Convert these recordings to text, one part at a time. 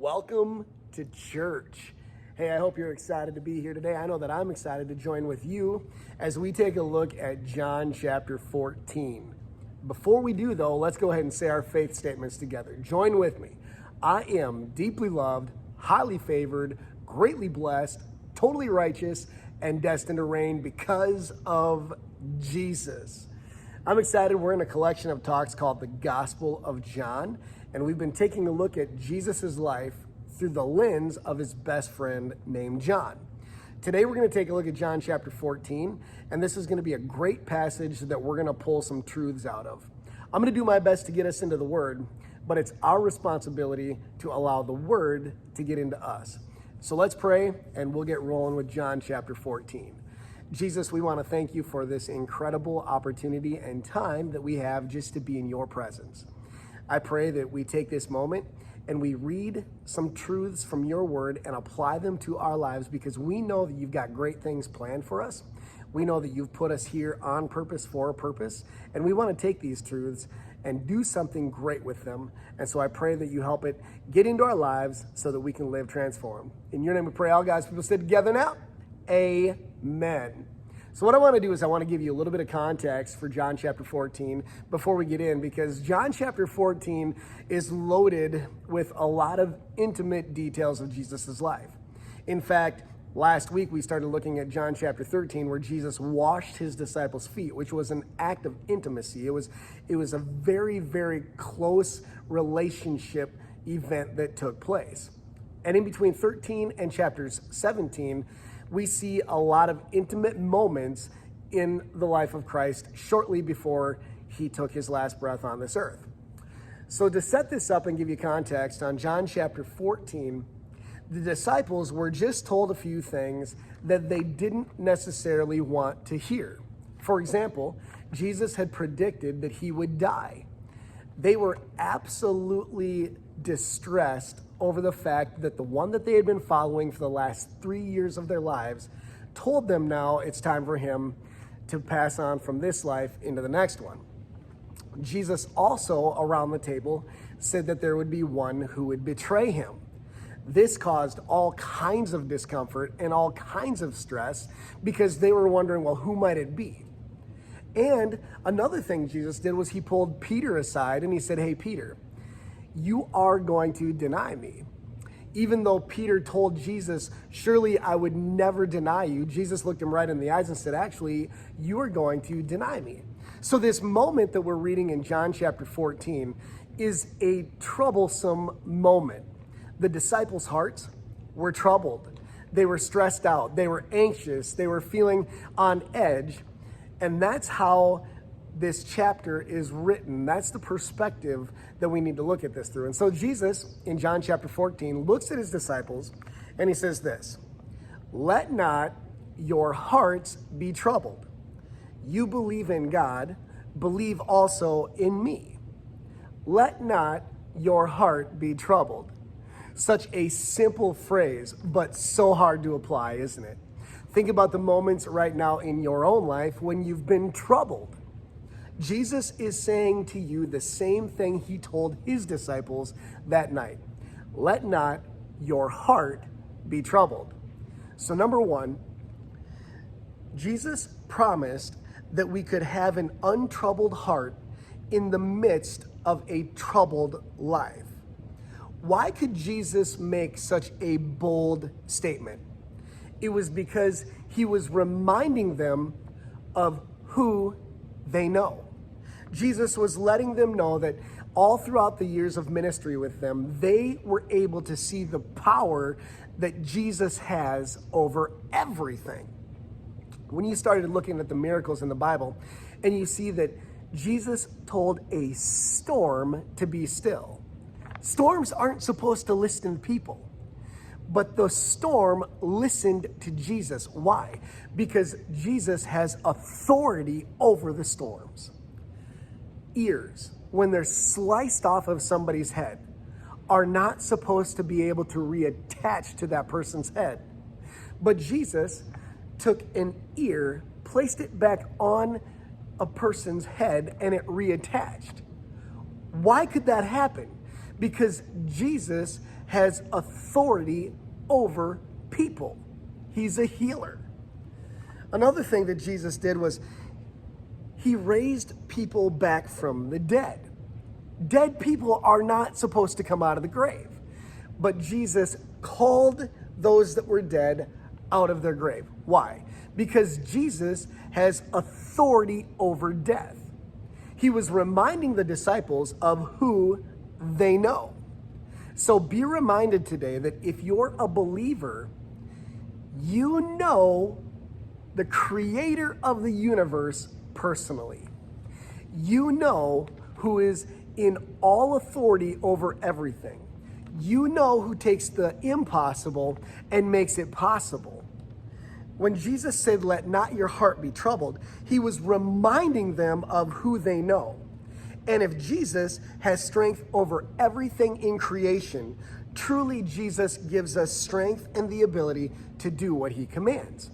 Welcome to church. Hey, I hope you're excited to be here today. I know that I'm excited to join with you as we take a look at John chapter 14. Before we do, though, let's go ahead and say our faith statements together. Join with me. I am deeply loved, highly favored, greatly blessed, totally righteous, and destined to reign because of Jesus. I'm excited. We're in a collection of talks called the Gospel of John, and we've been taking a look at Jesus' life through the lens of his best friend named John. Today we're going to take a look at John chapter 14, and this is going to be a great passage that we're going to pull some truths out of. I'm going to do my best to get us into the Word, but it's our responsibility to allow the Word to get into us. So let's pray, and we'll get rolling with John chapter 14. Jesus, we want to thank you for this incredible opportunity and time that we have just to be in your presence. I pray that we take this moment and we read some truths from your word and apply them to our lives, because we know that you've got great things planned for us. We know that you've put us here on purpose for a purpose, and we want to take these truths and do something great with them. And so I pray that you help it get into our lives so that we can live transformed. In your name we pray. All God's people say together now, amen. So what I want to do is I want to give you a little bit of context for John chapter 14 before we get in, because John chapter 14 is loaded with a lot of intimate details of Jesus' life. In fact, last week we started looking at John chapter 13, where Jesus washed his disciples' feet, which was an act of intimacy. It was a very, very close relationship event that took place. And in between 13 and chapters 17, we see a lot of intimate moments in the life of Christ shortly before he took his last breath on this earth. So to set this up and give you context, on John chapter 14, the disciples were just told a few things that they didn't necessarily want to hear. For example, Jesus had predicted that he would die. They were absolutely distressed over the fact that the one that they had been following for the last 3 years of their lives told them now it's time for him to pass on from this life into the next one. Jesus also, around the table, said that there would be one who would betray him. This caused all kinds of discomfort and all kinds of stress, because they were wondering, well, who might it be? And another thing Jesus did was he pulled Peter aside and he said, hey, Peter, you are going to deny me. Even though Peter told Jesus, surely I would never deny you, Jesus looked him right in the eyes and said, actually, you are going to deny me. So this moment that we're reading in John chapter 14 is a troublesome moment. The disciples' hearts were troubled. They were stressed out. They were anxious. They were feeling on edge. And that's how this chapter is written. That's the perspective that we need to look at this through. And so Jesus, in John chapter 14, looks at his disciples and he says this: let not your hearts be troubled. You believe in God, believe also in me. Let not your heart be troubled. Such a simple phrase, but so hard to apply, isn't it? Think about the moments right now in your own life when you've been troubled. Jesus is saying to you the same thing he told his disciples that night. Let not your heart be troubled. So number one, Jesus promised that we could have an untroubled heart in the midst of a troubled life. Why could Jesus make such a bold statement? It was because he was reminding them of who they know. Jesus was letting them know that all throughout the years of ministry with them, they were able to see the power that Jesus has over everything. When you started looking at the miracles in the Bible, and you see that Jesus told a storm to be still. Storms aren't supposed to listen to people. But the storm listened to Jesus. Why? Because Jesus has authority over the storms. Ears, when they're sliced off of somebody's head, are not supposed to be able to reattach to that person's head. But Jesus took an ear, placed it back on a person's head, and it reattached. Why could that happen? Because Jesus has authority over people. He's a healer. Another thing that Jesus did was he raised people back from the dead. Dead people are not supposed to come out of the grave. But Jesus called those that were dead out of their grave. Why? Because Jesus has authority over death. He was reminding the disciples of who they know. So be reminded today that if you're a believer, you know the creator of the universe personally. You know who is in all authority over everything. You know who takes the impossible and makes it possible. When Jesus said, "Let not your heart be troubled," he was reminding them of who they know. And if Jesus has strength over everything in creation, truly Jesus gives us strength and the ability to do what he commands.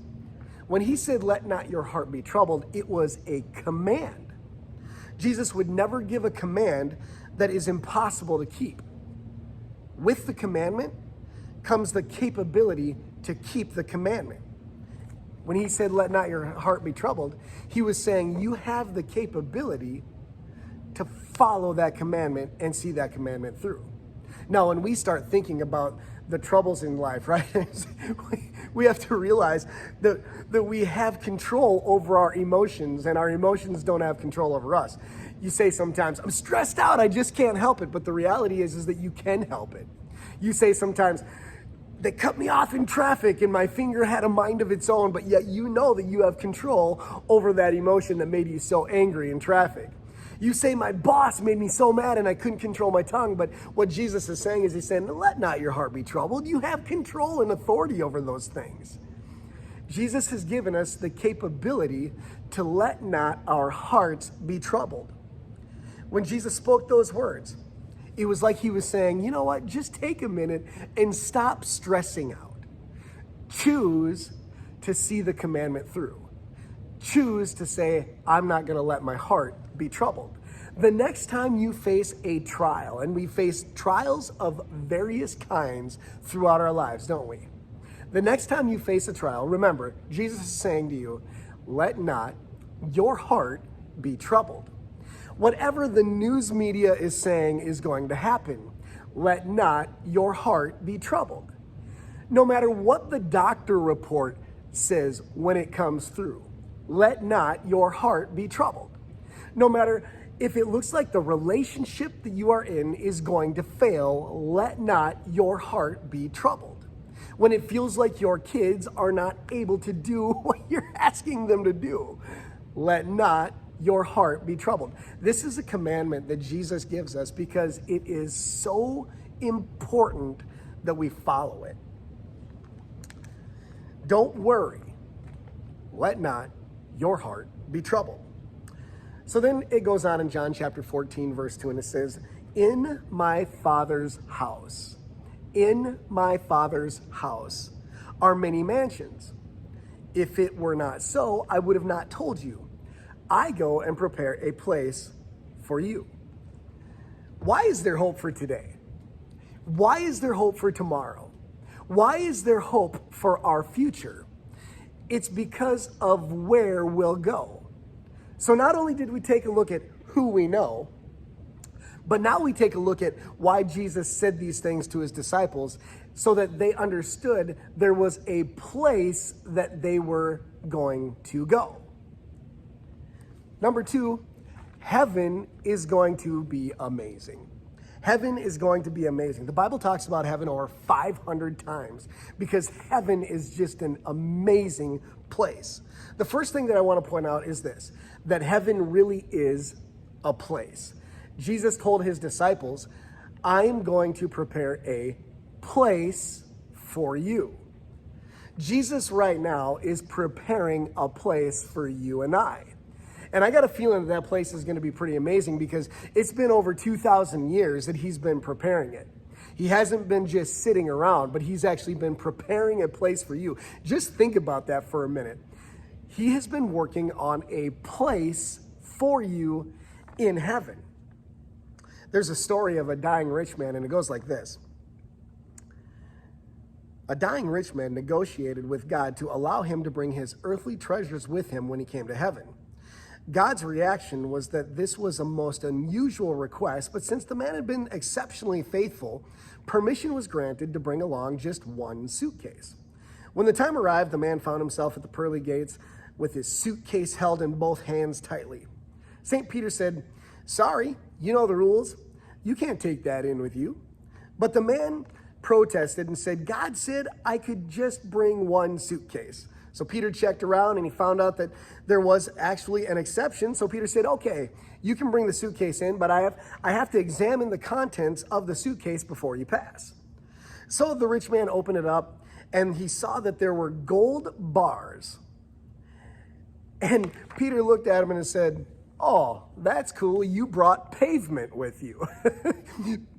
When he said, "Let not your heart be troubled," it was a command. Jesus would never give a command that is impossible to keep. With the commandment comes the capability to keep the commandment. When he said, "Let not your heart be troubled," he was saying you have the capability to follow that commandment and see that commandment through. Now, when we start thinking about the troubles in life, right, we have to realize that we have control over our emotions, and our emotions don't have control over us. You say sometimes, "I'm stressed out, I just can't help it," but the reality is that you can help it. You say sometimes, "They cut me off in traffic and my finger had a mind of its own," but yet you know that you have control over that emotion that made you so angry in traffic. You say, "My boss made me so mad and I couldn't control my tongue," but what Jesus is saying is he's saying, "Let not your heart be troubled." You have control and authority over those things. Jesus has given us the capability to let not our hearts be troubled. When Jesus spoke those words, it was like he was saying, you know what, just take a minute and stop stressing out. Choose to see the commandment through. Choose to say, "I'm not going to let my heart be troubled." The next time you face a trial, and we face trials of various kinds throughout our lives, don't we? The next time you face a trial, remember, Jesus is saying to you, let not your heart be troubled. Whatever the news media is saying is going to happen, let not your heart be troubled. No matter what the doctor report says when it comes through, let not your heart be troubled. No matter if it looks like the relationship that you are in is going to fail, let not your heart be troubled. When it feels like your kids are not able to do what you're asking them to do, let not your heart be troubled. This is a commandment that Jesus gives us because it is so important that we follow it. Don't worry. Let not your heart be troubled. So then it goes on in John chapter 14, verse 2, and it says, "In my Father's house, in my Father's house are many mansions. If it were not so, I would have not told you. I go and prepare a place for you." Why is there hope for today? Why is there hope for tomorrow? Why is there hope for our future? It's because of where we'll go. So not only did we take a look at who we know, but now we take a look at why Jesus said these things to his disciples so that they understood there was a place that they were going to go. Number 2, heaven is going to be amazing. Heaven is going to be amazing. The Bible talks about heaven over 500 times because heaven is just an amazing place. The first thing that I want to point out is this, that heaven really is a place. Jesus told his disciples, "I'm going to prepare a place for you." Jesus right now is preparing a place for you and I. And I got a feeling that place is going to be pretty amazing because it's been over 2,000 years that he's been preparing it. He hasn't been just sitting around, but he's actually been preparing a place for you. Just think about that for a minute. He has been working on a place for you in heaven. There's a story of a dying rich man, and it goes like this. A dying rich man negotiated with God to allow him to bring his earthly treasures with him when he came to heaven. God's reaction was that this was a most unusual request, but since the man had been exceptionally faithful, permission was granted to bring along just one suitcase. When the time arrived, the man found himself at the pearly gates with his suitcase held in both hands tightly. St. Peter said, "Sorry, you know the rules. You can't take that in with you." But the man protested and said, "God said I could just bring one suitcase." So Peter checked around and he found out that there was actually an exception. So Peter said, "Okay, you can bring the suitcase in, but I have to examine the contents of the suitcase before you pass." So the rich man opened it up and he saw that there were gold bars. And Peter looked at him and said, "Oh, that's cool. You brought pavement with you."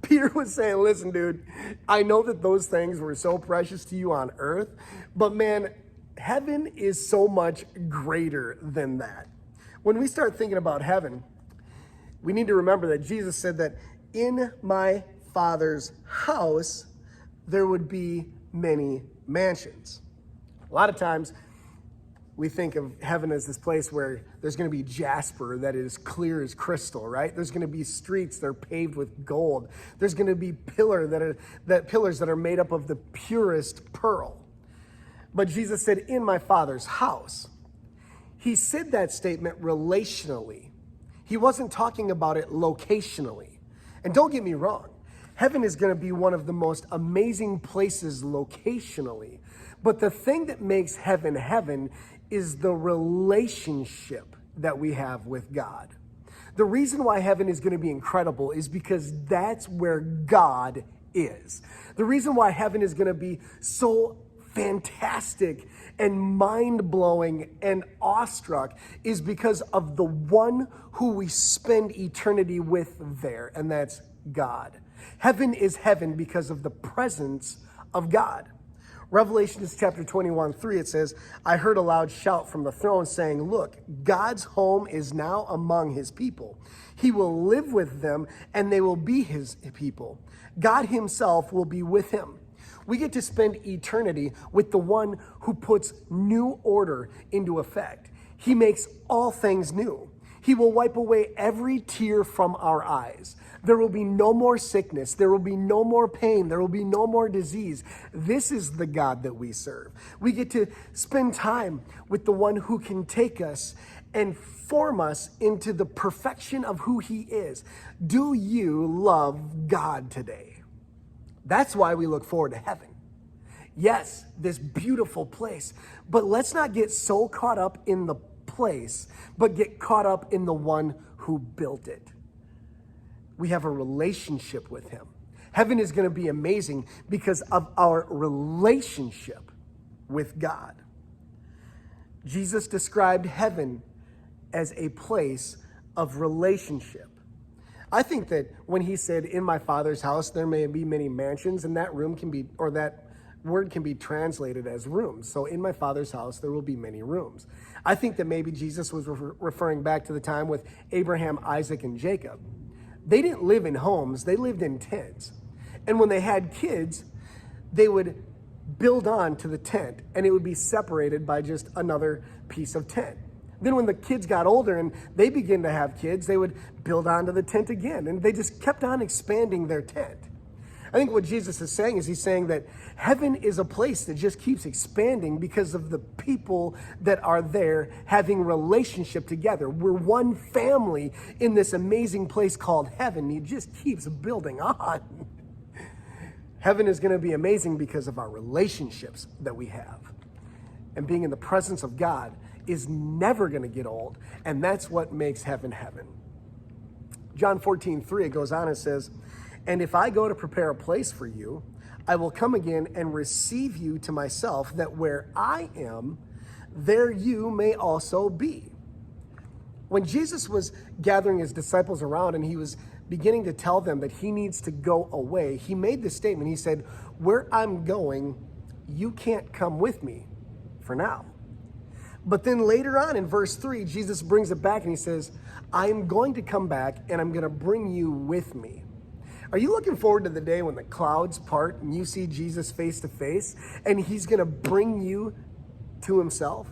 Peter was saying, "Listen, dude, I know that those things were so precious to you on earth, but man, heaven is so much greater than that." When we start thinking about heaven, we need to remember that Jesus said that in my Father's house, there would be many mansions. A lot of times, we think of heaven as this place where there's going to be jasper that is clear as crystal, right? There's going to be streets that are paved with gold. There's going to be pillars that are made up of the purest pearl. But Jesus said, "In my Father's house." He said that statement relationally. He wasn't talking about it locationally. And don't get me wrong, heaven is going to be one of the most amazing places locationally. But the thing that makes heaven heaven is the relationship that we have with God. The reason why heaven is going to be incredible is because that's where God is. The reason why heaven is going to be so fantastic and mind-blowing and awestruck is because of the one who we spend eternity with there, and that's God. Heaven is heaven because of the presence of God. Revelation chapter 21:3, it says, "I heard a loud shout from the throne saying, 'Look, God's home is now among his people. He will live with them and they will be his people. God himself will be with him.'" We get to spend eternity with the one who puts new order into effect. He makes all things new. He will wipe away every tear from our eyes. There will be no more sickness. There will be no more pain. There will be no more disease. This is the God that we serve. We get to spend time with the one who can take us and form us into the perfection of who he is. Do you love God today? That's why we look forward to heaven. Yes, this beautiful place, but let's not get so caught up in the place, but get caught up in the one who built it. We have a relationship with him. Heaven is going to be amazing because of our relationship with God. Jesus described heaven as a place of relationship. I think that when he said, "In my Father's house, there may be many mansions," and that word can be translated as rooms. So in my Father's house, there will be many rooms. I think that maybe Jesus was referring back to the time with Abraham, Isaac, and Jacob. They didn't live in homes, they lived in tents. And when they had kids, they would build on to the tent and it would be separated by just another piece of tent. Then when the kids got older and they began to have kids, they would build onto the tent again. And they just kept on expanding their tent. I think what Jesus is saying is he's saying that heaven is a place that just keeps expanding because of the people that are there having relationship together. We're one family in this amazing place called heaven. It just keeps building on. Heaven is going to be amazing because of our relationships that we have. And being in the presence of God is never going to get old. And that's what makes heaven heaven. John 14:3, it goes on and says, "And if I go to prepare a place for you, I will come again and receive you to myself, that where I am, there you may also be." When Jesus was gathering his disciples around and he was beginning to tell them that he needs to go away, he made this statement. He said, "Where I'm going, you can't come with me for now. But then later on in verse 3, Jesus brings it back and he says, I am going to come back and I'm going to bring you with me. Are you looking forward to the day when the clouds part and you see Jesus face to face and he's going to bring you to himself?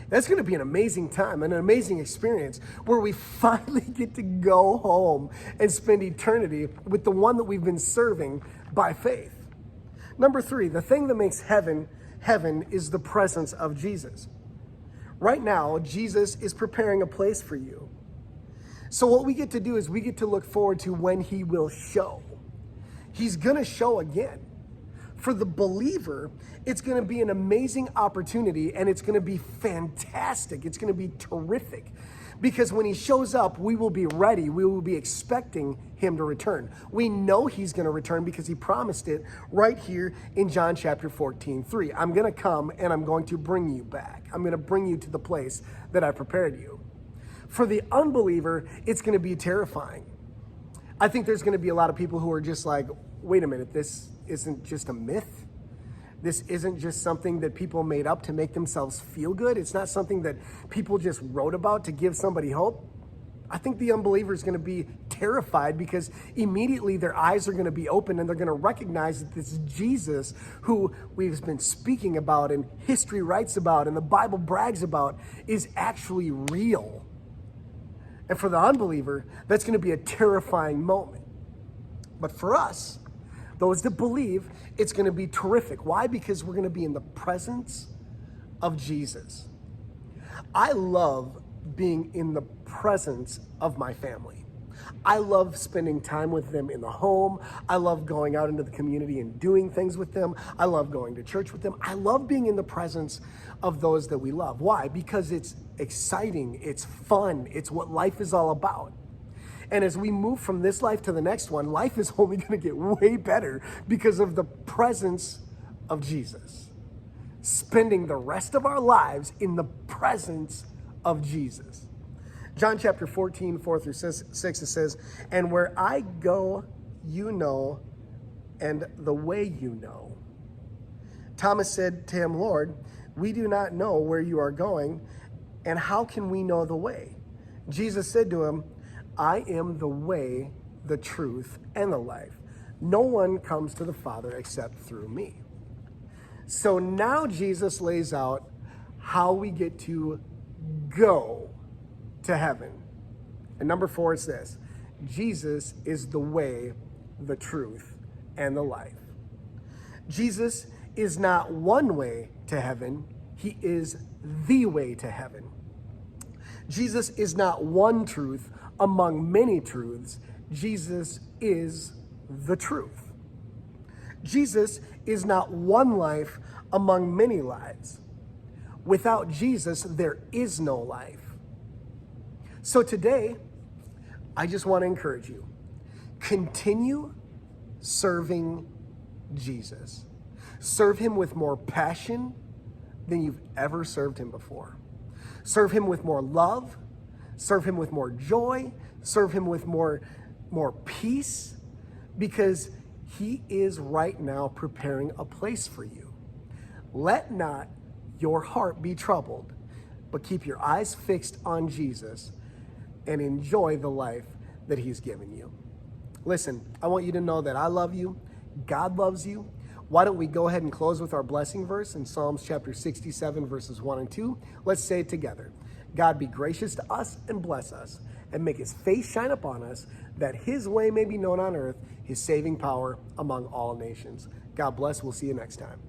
That's going to be an amazing time, an amazing experience where we finally get to go home and spend eternity with the one that we've been serving by faith. Number 3, the thing that makes heaven is the presence of Jesus. Right now, Jesus is preparing a place for you. So what we get to do is we get to look forward to when he will show. He's going to show again. For the believer, it's going to be an amazing opportunity and it's going to be fantastic. It's going to be terrific because when he shows up, we will be ready. We will be expecting him to return. We know he's going to return because he promised it right here in John chapter 14:3. I'm going to come and I'm going to bring you back. I'm going to bring you to the place that I prepared you. For the unbeliever, it's going to be terrifying. I think there's going to be a lot of people who are just like, wait a minute, this isn't just a myth. This isn't just something that people made up to make themselves feel good. It's not something that people just wrote about to give somebody hope. I think the unbeliever is going to be terrified because immediately their eyes are going to be open and they're going to recognize that this Jesus who we've been speaking about and history writes about and the Bible brags about is actually real. And for the unbeliever, that's going to be a terrifying moment. But for us, those that believe, it's going to be terrific. Why? Because we're going to be in the presence of Jesus. I love being in the presence of my family. I love spending time with them in the home. I love going out into the community and doing things with them. I love going to church with them. I love being in the presence of those that we love. Why? Because it's exciting, it's fun, it's what life is all about. And as we move from this life to the next one, life is only going to get way better because of the presence of Jesus. Spending the rest of our lives in the presence of Jesus. John chapter 14, 4-6, it says, and where I go, you know, and the way you know. Thomas said to him, Lord, we do not know where you are going, and how can we know the way? Jesus said to him, I am the way, the truth, and the life. No one comes to the Father except through me. So now Jesus lays out how we get to go to heaven. And number 4 is this: Jesus is the way, the truth, and the life. Jesus is not one way to heaven. He is the way to heaven. Jesus is not one truth among many truths. Jesus is the truth. Jesus is not one life among many lives. Without Jesus, there is no life. So today, I just want to encourage you. Continue serving Jesus. Serve him with more passion than you've ever served him before. Serve him with more love. Serve him with more joy. Serve him with more peace, because he is right now preparing a place for you. Let not your heart be troubled, but keep your eyes fixed on Jesus and enjoy the life that he's given you. Listen, I want you to know that I love you. God loves you. Why don't we go ahead and close with our blessing verse in Psalms chapter 67, verses 1 and 2. Let's say it together. God be gracious to us and bless us and make his face shine upon us, that his way may be known on earth, his saving power among all nations. God bless. We'll see you next time.